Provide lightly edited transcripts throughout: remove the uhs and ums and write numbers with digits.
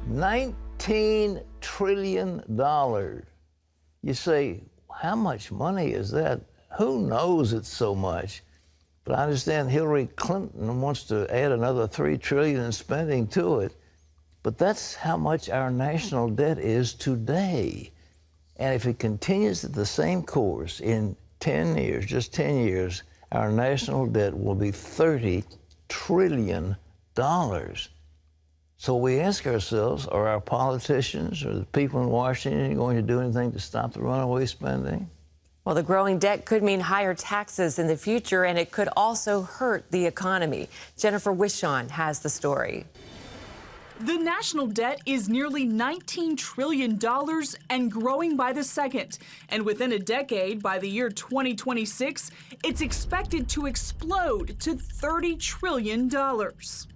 $19 trillion. You say, how much money is that? Who knows it's so much? But I understand Hillary Clinton wants to add another $3 trillion in spending to it. But that's how much our national debt is today. And if it continues at the same course in 10 years, just 10 years, our national debt will be $30 trillion. So we ask ourselves, are our politicians or the people in Washington going to do anything to stop the runaway spending? Well, the growing debt could mean higher taxes in the future, and it could also hurt the economy. Jennifer Wishon has the story. The national debt is nearly $19 trillion and growing by the second. And within a decade, by the year 2026, it's expected to explode to $30 trillion.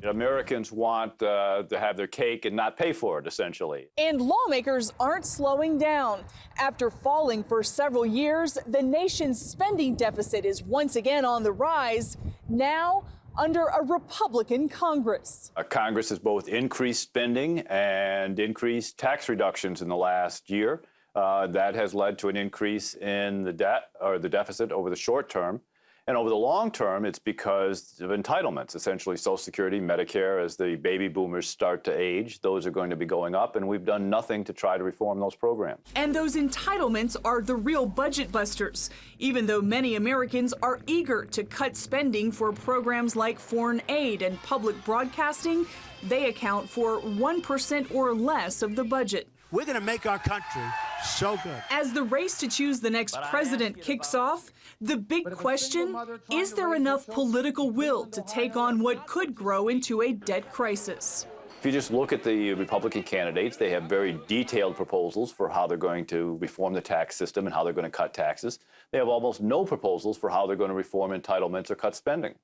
Americans want to have their cake and not pay for it, essentially. And lawmakers aren't slowing down. After falling for several years, the nation's spending deficit is once again on the rise. Now, under a Republican Congress. Congress has both increased spending and increased tax reductions in the last year. That has led to an increase in the debt or the deficit over the short term. And over the long term, it's because of entitlements, essentially Social Security, Medicare. As the baby boomers start to age, those are going to be going up, and we've done nothing to try to reform those programs. And those entitlements are the real budget busters, even though many Americans are eager to cut spending for programs like foreign aid and public broadcasting. They account for 1% or less of the budget. We're going to make our country so good. As the race to choose the next president kicks off, the big question, is there enough political will to take on what could grow into a debt crisis? If you just look at the Republican candidates, they have very detailed proposals for how they're going to reform the tax system and how they're going to cut taxes. They have almost no proposals for how they're going to reform entitlements or cut spending.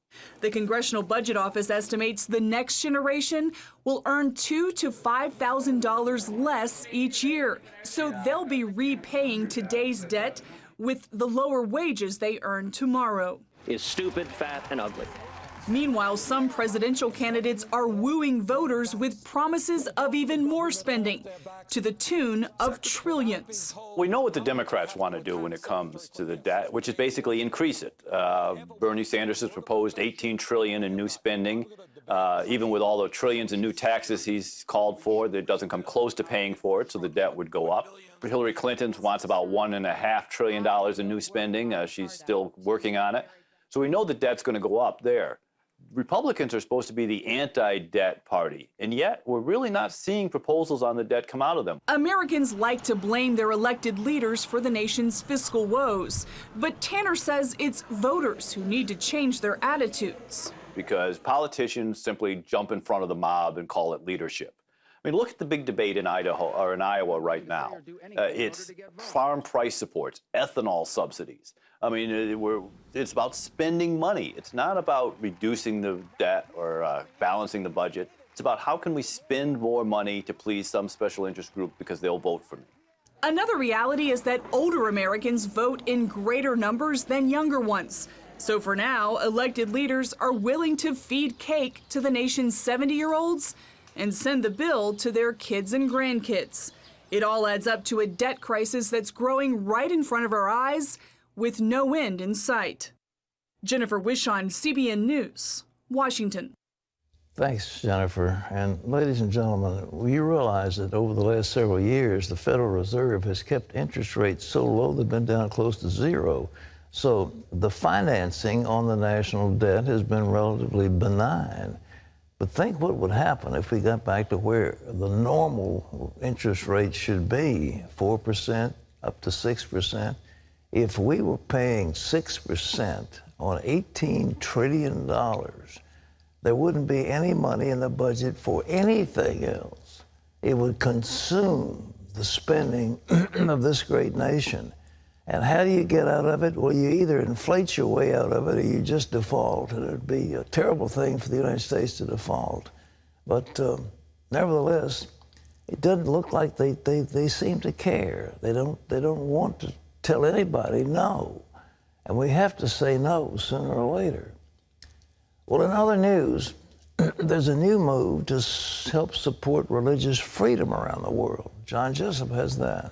The Congressional Budget Office estimates the next generation will earn $2,000 to $5,000 less each year. So they'll be repaying today's debt with the lower wages they earn tomorrow. Is stupid, fat, and ugly. Meanwhile, some presidential candidates are wooing voters with promises of even more spending, to the tune of trillions. We know what the Democrats want to do when it comes to the debt, which is basically increase it. Bernie Sanders has proposed $18 trillion in new spending. Even with all the trillions in new taxes he's called for, that doesn't come close to paying for it, so the debt would go up. But Hillary Clinton wants about $1.5 trillion in new spending. She's still working on it. So we know the debt's going to go up there. Republicans are supposed to be the anti-debt party, and yet we're really not seeing proposals on the debt come out of them. Americans like to blame their elected leaders for the nation's fiscal woes, but Tanner says it's voters who need to change their attitudes. Because politicians simply jump in front of the mob and call it leadership. I mean, look at the big debate in Idaho or in Iowa right now. It's farm price supports, ethanol subsidies. I mean, it's about spending money. It's not about reducing the debt or balancing the budget. It's about how can we spend more money to please some special interest group because they'll vote for me. Another reality is that older Americans vote in greater numbers than younger ones. So for now, elected leaders are willing to feed cake to the nation's 70-year-olds and send the bill to their kids and grandkids. It all adds up to a debt crisis that's growing right in front of our eyes with no end in sight. Jennifer Wishon, CBN News, Washington. Thanks, Jennifer. And ladies and gentlemen, you realize that over the last several years, the Federal Reserve has kept interest rates so low they've been down close to zero. So the financing on the national debt has been relatively benign. But think what would happen if we got back to where the normal interest rate should be, 4% up to 6%. If we were paying 6% on $18 trillion, there wouldn't be any money in the budget for anything else. It would consume the spending of this great nation. And how do you get out of it? Well, you either inflate your way out of it or you just default. And it'd be a terrible thing for the United States to default. But nevertheless, it doesn't look like they seem to care. They don't want to tell anybody no. And we have to say no sooner or later. Well, in other news, there's a new move to help support religious freedom around the world. John Jessup has that.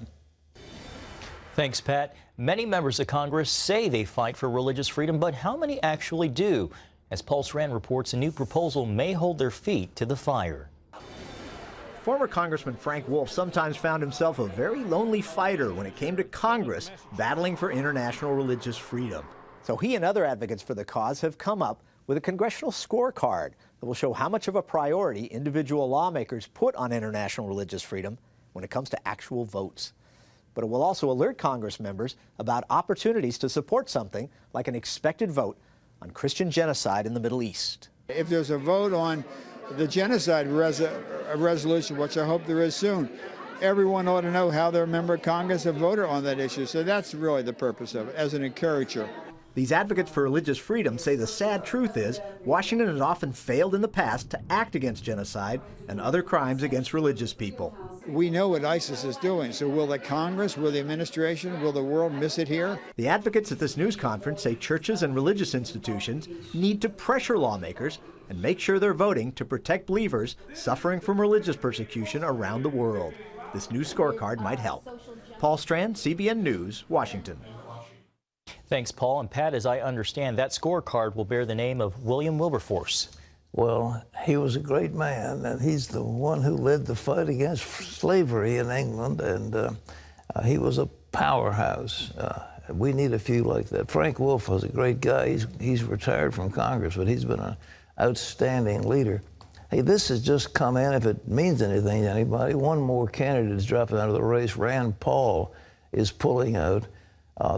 Thanks, Pat. Many members of Congress say they fight for religious freedom, but how many actually do? As Paul Strand reports, a new proposal may hold their feet to the fire. Former Congressman Frank Wolf sometimes found himself a very lonely fighter when it came to Congress battling for international religious freedom. So he and other advocates for the cause have come up with a congressional scorecard that will show how much of a priority individual lawmakers put on international religious freedom when it comes to actual votes. But it will also alert Congress members about opportunities to support something like an expected vote on Christian genocide in the Middle East. If there's a vote on the genocide resolution, which I hope there is soon, everyone ought to know how their member of Congress have voted on that issue. So that's really the purpose of it, as an encourager. These advocates for religious freedom say the sad truth is Washington has often failed in the past to act against genocide and other crimes against religious people. We know what ISIS is doing, so will the Congress, will the administration, will the world miss it here? The advocates at this news conference say churches and religious institutions need to pressure lawmakers and make sure they're voting to protect believers suffering from religious persecution around the world. This new scorecard might help. Paul Strand, CBN News, Washington. Thanks, Paul. And Pat, as I understand, that scorecard will bear the name of William Wilberforce. Well, he was a great man, and he's the one who led the fight against slavery in England, and he was a powerhouse. We need a few like that. Frank Wolf was a great guy. He's retired from Congress, but he's been an outstanding leader. Hey, this has just come in, if it means anything to anybody. One more candidate is dropping out of the race. Rand Paul is pulling out.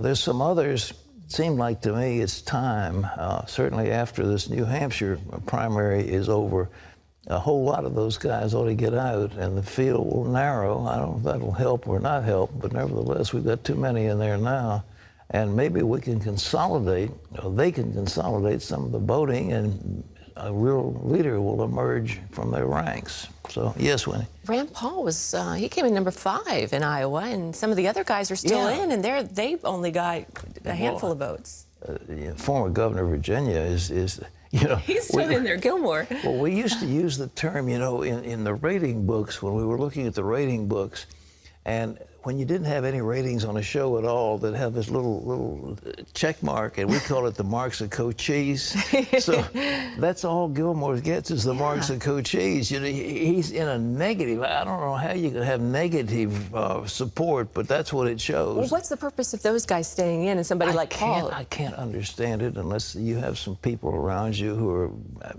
There's some others. It seemed like to me it's time, certainly after this New Hampshire primary is over, a whole lot of those guys ought to get out and the field will narrow. I don't know if that'll help or not help, but nevertheless, we've got too many in there now. And maybe we can consolidate, or they can consolidate some of the voting, and a real leader will emerge from their ranks. So, yes, Winnie. Rand Paul was, he came in number 5 in Iowa, and some of the other guys are still in, and they've only got a handful of votes. Former governor of Virginia is you know. He's still in there, Gilmore. Well, we used to use the term, you know, in the rating books, when we were looking at the rating books, and when you didn't have any ratings on a show at all, that have this little check mark, and we call it the marks of Cochise. So that's all Gilmore gets, is the marks of Cochise. You know, he's in a negative. I don't know how you could have negative support, but that's what it shows. Well, what's the purpose of those guys staying in and somebody like Paul? I can't understand it unless you have some people around you who are,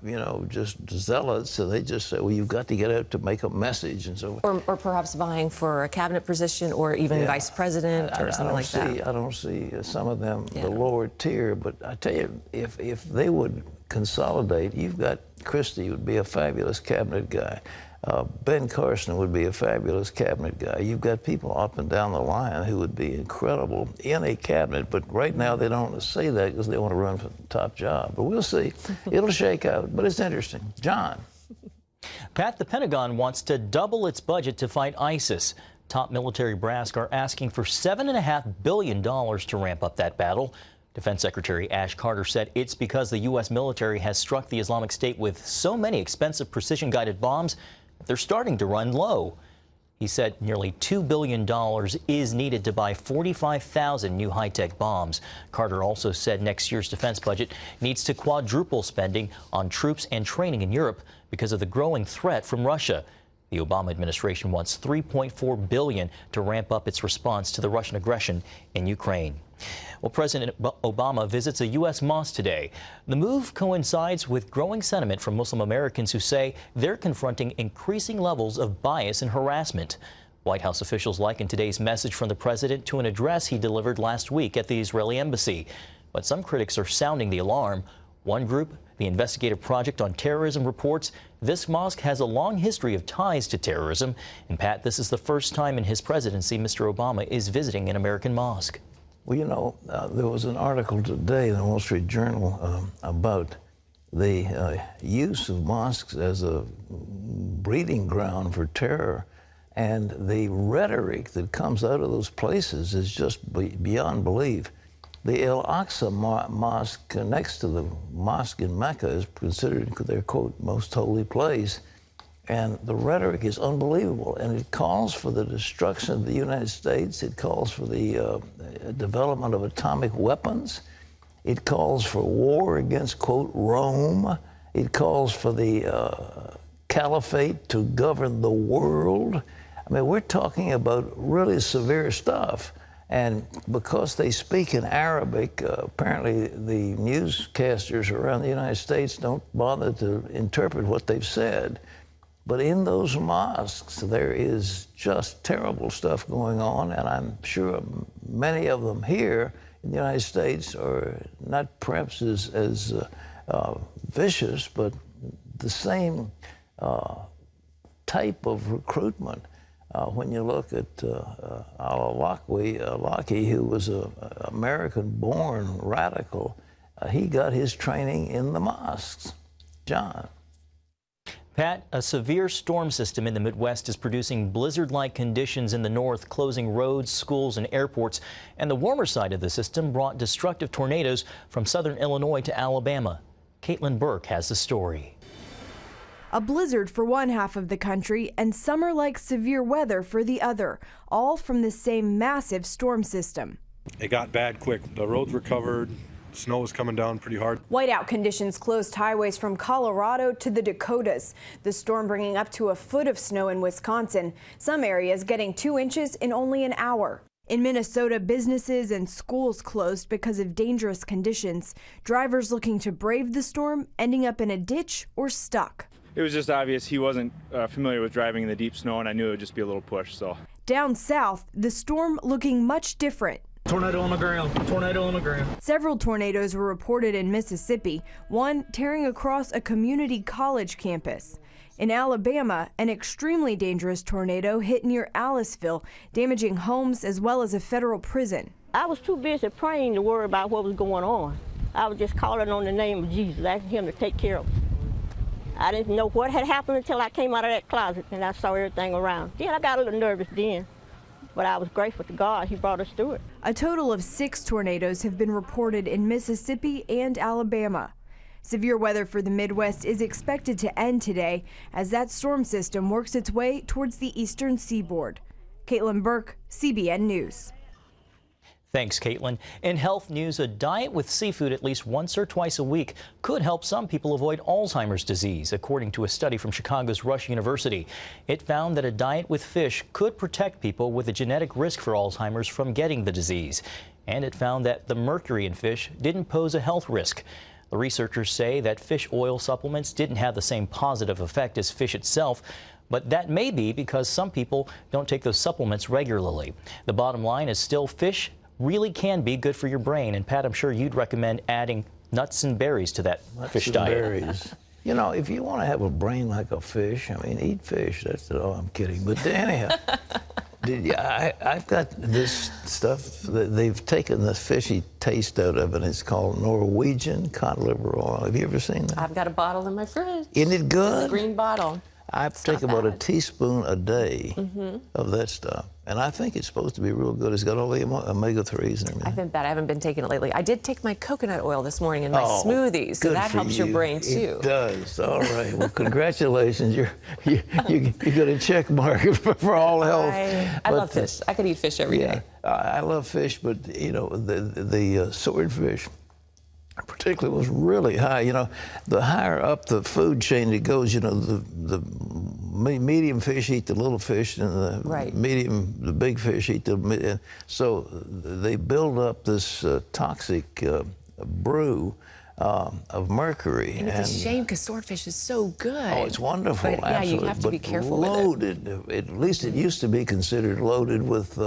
you know, just zealots. So they just say, well, you've got to get out to make a message and so. Or perhaps vying for a cabinet position, or even vice president, or something like that. I don't see some of them the lower tier, but I tell you, if they would consolidate, you've got Christie would be a fabulous cabinet guy. Ben Carson would be a fabulous cabinet guy. You've got people up and down the line who would be incredible in a cabinet, but right now they don't say that because they want to run for the top job. But we'll see. It'll shake out, but it's interesting. John. Pat, the Pentagon wants to double its budget to fight ISIS. Top military brass are asking for $7.5 billion to ramp up that battle. Defense Secretary Ash Carter said it's because the U.S. military has struck the Islamic State with so many expensive precision-guided bombs that they're starting to run low. He said nearly $2 billion is needed to buy 45,000 new high-tech bombs. Carter also said next year's defense budget needs to quadruple spending on troops and training in Europe because of the growing threat from Russia. The Obama administration wants $3.4 billion to ramp up its response to the Russian aggression in Ukraine. Well, President Obama visits a U.S. mosque today. The move coincides with growing sentiment from Muslim Americans who say they're confronting increasing levels of bias and harassment. White House officials liken today's message from the president to an address he delivered last week at the Israeli embassy. But some critics are sounding the alarm. One group, the Investigative Project on Terrorism, reports this mosque has a long history of ties to terrorism. And Pat, this is the first time in his presidency Mr. Obama is visiting an American mosque. Well, you know, there was an article today in the Wall Street Journal about the use of mosques as a breeding ground for terror. And the rhetoric that comes out of those places is just beyond belief. The Al-Aqsa Mosque next to the mosque in Mecca is considered their, quote, most holy place. And the rhetoric is unbelievable. And it calls for the destruction of the United States. It calls for the development of atomic weapons. It calls for war against, quote, Rome. It calls for the caliphate to govern the world. I mean, we're talking about really severe stuff. And because they speak in Arabic, apparently the newscasters around the United States don't bother to interpret what they've said. But in those mosques, there is just terrible stuff going on, and I'm sure many of them here in the United States are not perhaps as vicious, but the same type of recruitment. When you look at al-Awlaki, who was an American-born radical, he got his training in the mosques. John. Pat, a severe storm system in the Midwest is producing blizzard-like conditions in the north, closing roads, schools, and airports. And the warmer side of the system brought destructive tornadoes from southern Illinois to Alabama. Caitlin Burke has the story. A blizzard for one half of the country and summer-like severe weather for the other, all from the same massive storm system. It got bad quick. The roads were covered. Snow was coming down pretty hard. Whiteout conditions closed highways from Colorado to the Dakotas. The storm bringing up to a foot of snow in Wisconsin. Some areas getting 2 inches in only an hour. In Minnesota, businesses and schools closed because of dangerous conditions. Drivers looking to brave the storm ending up in a ditch or stuck. It was just obvious he wasn't familiar with driving in the deep snow, and I knew it would just be a little push. So down south, the storm looking much different. Tornado on the ground, tornado on the ground. Several tornadoes were reported in Mississippi, one tearing across a community college campus. In Alabama, an extremely dangerous tornado hit near Aliceville, damaging homes as well as a federal prison. I was too busy praying to worry about what was going on. I was just calling on the name of Jesus, asking him to take care of us. I didn't know what had happened until I came out of that closet and I saw everything around. Then I got a little nervous then, but I was grateful to God. He brought us through it. A total of 6 tornadoes have been reported in Mississippi and Alabama. Severe weather for the Midwest is expected to end today as that storm system works its way towards the eastern seaboard. Caitlin Burke, CBN News. Thanks, Caitlin. In health news, a diet with seafood at least once or twice a week could help some people avoid Alzheimer's disease, according to a study from Chicago's Rush University. It found that a diet with fish could protect people with a genetic risk for Alzheimer's from getting the disease. And it found that the mercury in fish didn't pose a health risk. The researchers say that fish oil supplements didn't have the same positive effect as fish itself, but that may be because some people don't take those supplements regularly. The bottom line is still fish really can be good for your brain. And Pat, I'm sure you'd recommend adding nuts and berries to that fish diet. Berries. You know, if you want to have a brain like a fish, I mean, eat fish. That's it. Oh, I'm kidding. But anyhow, I've got this stuff that they've taken the fishy taste out of, and it's called Norwegian cod liver oil. Have you ever seen that? I've got a bottle in my fridge. Isn't it good? It's a green bottle. I take about a teaspoon a day of that stuff. And I think it's supposed to be real good. It's got all the omega-3s and everything. I haven't been taking it lately. I did take my coconut oil this morning in my smoothies, so that helps your brain too. It does. All right. Well, congratulations. You got a check mark for all health. I love fish. I could eat fish every day. I love fish, but you know the swordfish particularly was really high. You know, the higher up the food chain it goes, you know, the medium fish eat the little fish, and the big fish eat the medium. So they build up this toxic brew of mercury. And it's a shame because swordfish is so good. Oh, it's wonderful. But, yeah, you have to be careful loaded, with it. At least it used to be considered loaded with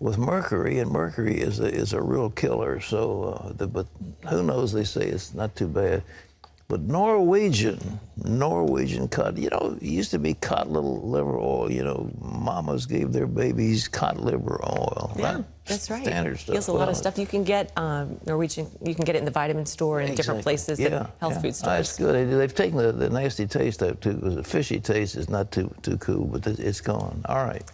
mercury, and mercury is a real killer. So, but who knows? They say it's not too bad. But Norwegian cod, you know, it used to be cod liver oil. You know, mamas gave their babies cod liver oil. Yeah, that's right. Standard stuff. There's a lot of stuff you can get Norwegian. You can get it in the vitamin store and different places, health food stores. That's good. They've taken the nasty taste out too, because the fishy taste is not too cool, but it's gone. All right.